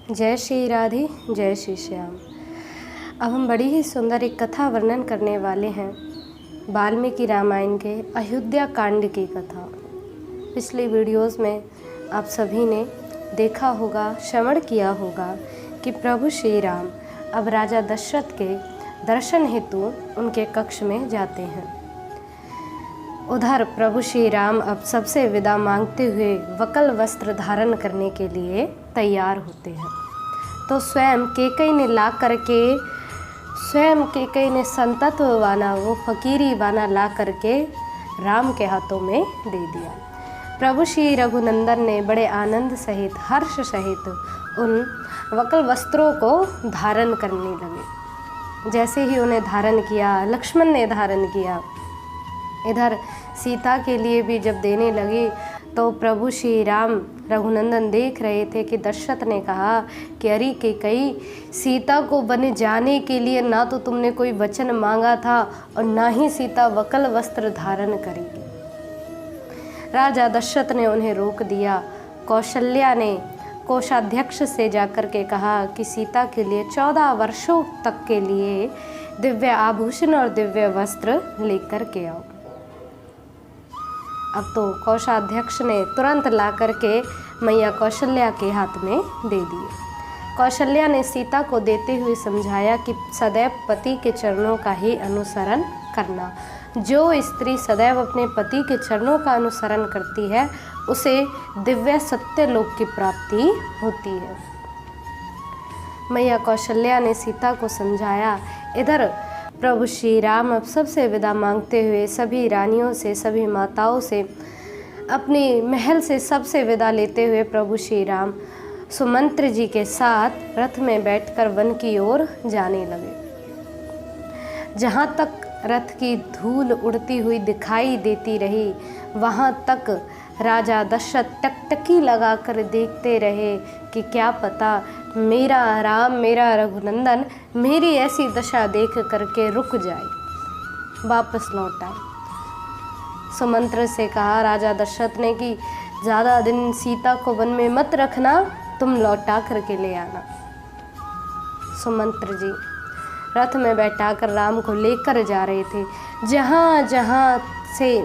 जय श्री राधे, जय श्री श्याम। अब हम बड़ी ही सुंदर एक कथा वर्णन करने वाले हैं, वाल्मीकि रामायण के अयोध्या कांड की कथा। पिछले वीडियोस में आप सभी ने देखा होगा, श्रवण किया होगा कि प्रभु श्री राम अब राजा दशरथ के दर्शन हेतु उनके कक्ष में जाते हैं। उधर प्रभु श्री राम अब सबसे विदा मांगते हुए वकल वस्त्र धारण करने के लिए तैयार होते हैं। तो स्वयं केकई ने संतत्व वाला वो फकीरी वाना ला करके राम के हाथों में दे दिया। प्रभु श्री रघुनंदन ने बड़े आनंद सहित, हर्ष सहित उन वकल वस्त्रों को धारण करने लगे। जैसे ही उन्हें धारण किया, लक्ष्मण ने धारण किया, इधर सीता के लिए भी जब देने लगे तो प्रभु श्री राम रघुनंदन देख रहे थे कि दशरथ ने कहा कि अरे कैकई, सीता को वन जाने के लिए ना तो तुमने कोई वचन मांगा था और ना ही सीता वकल वस्त्र धारण करेगी। राजा दशरथ ने उन्हें रोक दिया। कौशल्या ने कोषाध्यक्ष से जाकर के कहा कि सीता के लिए 14 वर्षों तक के लिए दिव्य आभूषण और दिव्य वस्त्र लेकर के आओ। अब तो कोषाध्यक्ष ने तुरंत ला करके मैया कौशल्या के हाथ में दे दिए। कौशल्या ने सीता को देते हुए समझाया कि सदैव पति के चरणों का ही अनुसरण करना। जो स्त्री सदैव अपने पति के चरणों का अनुसरण करती है उसे दिव्य सत्य लोक की प्राप्ति होती है। मैया कौशल्या ने सीता को समझाया। इधर प्रभु श्री राम अब सबसे विदा मांगते हुए सभी रानियों से, सभी माताओं से, अपने महल से सबसे विदा लेते हुए प्रभु श्री राम सुमंत्र जी के साथ रथ में बैठकर वन की ओर जाने लगे। जहाँ तक रथ की धूल उड़ती हुई दिखाई देती रही, वहाँ तक राजा दशरथ टकटकी लगाकर देखते रहे कि क्या पता मेरा राम, मेरा रघुनंदन मेरी ऐसी दशा देख करके रुक जाए, वापस लौट आए। सुमंत्र से कहा राजा दशरथ ने कि ज़्यादा दिन सीता को वन में मत रखना, तुम लौटा करके ले आना। सुमंत्र जी रथ में बैठाकर राम को लेकर जा रहे थे। जहाँ जहाँ से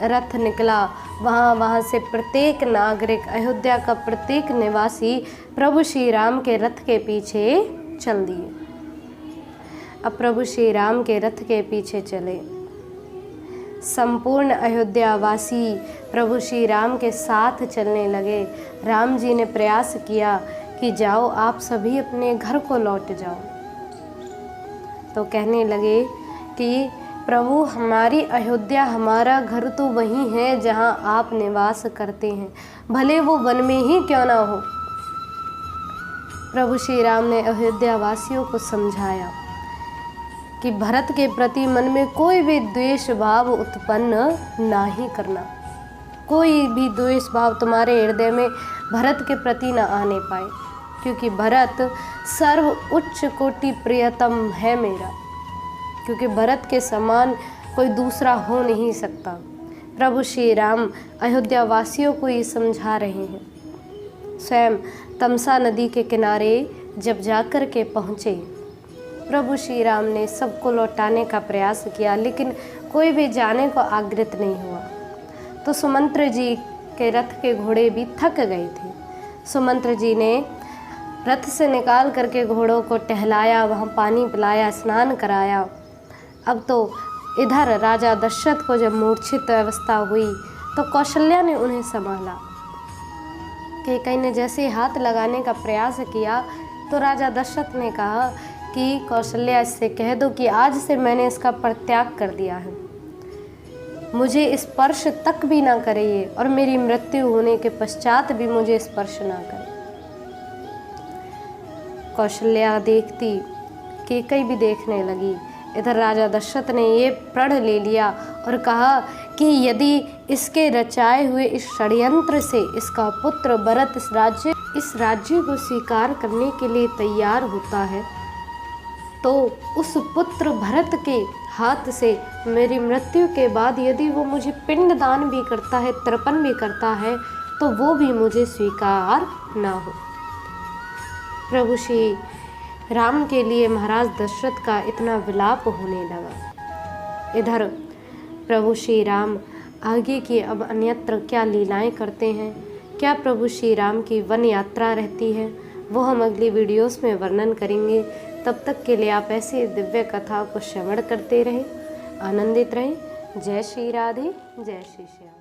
रथ निकला वहाँ से प्रत्येक नागरिक, अयोध्या का प्रत्येक निवासी प्रभु श्री राम के रथ के पीछे चल दिए। अब प्रभु श्री राम के रथ के पीछे चले। संपूर्ण अयोध्या वासी प्रभु श्री राम के साथ चलने लगे। राम जी ने प्रयास किया कि जाओ, आप सभी अपने घर को लौट जाओ। तो कहने लगे कि प्रभु, हमारी अयोध्या, हमारा घर तो वही है जहाँ आप निवास करते हैं, भले वो वन में ही क्यों ना हो। प्रभु श्री राम ने अयोध्या वासियों को समझाया कि भरत के प्रति मन में कोई भी द्वेष भाव उत्पन्न ना ही करना। कोई भी द्वेष भाव तुम्हारे हृदय में भरत के प्रति ना आने पाए, क्योंकि भरत सर्व उच्च कोटि प्रियतम है मेरा, क्योंकि भरत के समान कोई दूसरा हो नहीं सकता। प्रभु श्री राम अयोध्या वासियों को ये समझा रहे हैं। स्वयं तमसा नदी के किनारे जब जाकर के पहुँचे, प्रभु श्री राम ने सबको लौटाने का प्रयास किया, लेकिन कोई भी जाने को आग्रहित नहीं हुआ। तो सुमंत्र जी के रथ के घोड़े भी थक गए थे। सुमंत्र जी ने रथ से निकाल करके घोड़ों को टहलाया, वहाँ पानी पिलाया, स्नान कराया। अब तो इधर राजा दशरथ को जब मूर्छित अवस्था हुई तो कौशल्या ने उन्हें संभाला। कैकई ने जैसे हाथ लगाने का प्रयास किया तो राजा दशरथ ने कहा कि कौशल्या, इससे कह दो कि आज से मैंने इसका परित्याग कर दिया है, मुझे स्पर्श तक भी ना करे ये, और मेरी मृत्यु होने के पश्चात भी मुझे स्पर्श ना करे। कौशल्या देखती, कैकई भी देखने लगी। इधर राजा दशरथ ने ये प्रण ले लिया और कहा कि यदि इसके रचाए हुए इस षड्यंत्र से इसका पुत्र भरत इस राज्य को स्वीकार करने के लिए तैयार होता है, तो उस पुत्र भरत के हाथ से मेरी मृत्यु के बाद यदि वो मुझे पिंडदान भी करता है, तर्पण भी करता है, तो वो भी मुझे स्वीकार ना हो। प्रभु श्री राम के लिए महाराज दशरथ का इतना विलाप होने लगा। इधर प्रभु श्री राम आगे की अब अन्यत्र क्या लीलाएं करते हैं, क्या प्रभु श्री राम की वन यात्रा रहती है, वो हम अगली वीडियोस में वर्णन करेंगे। तब तक के लिए आप ऐसे दिव्य कथा को श्रवण करते रहें, आनंदित रहें। जय श्री राधे, जय श्री श्याम।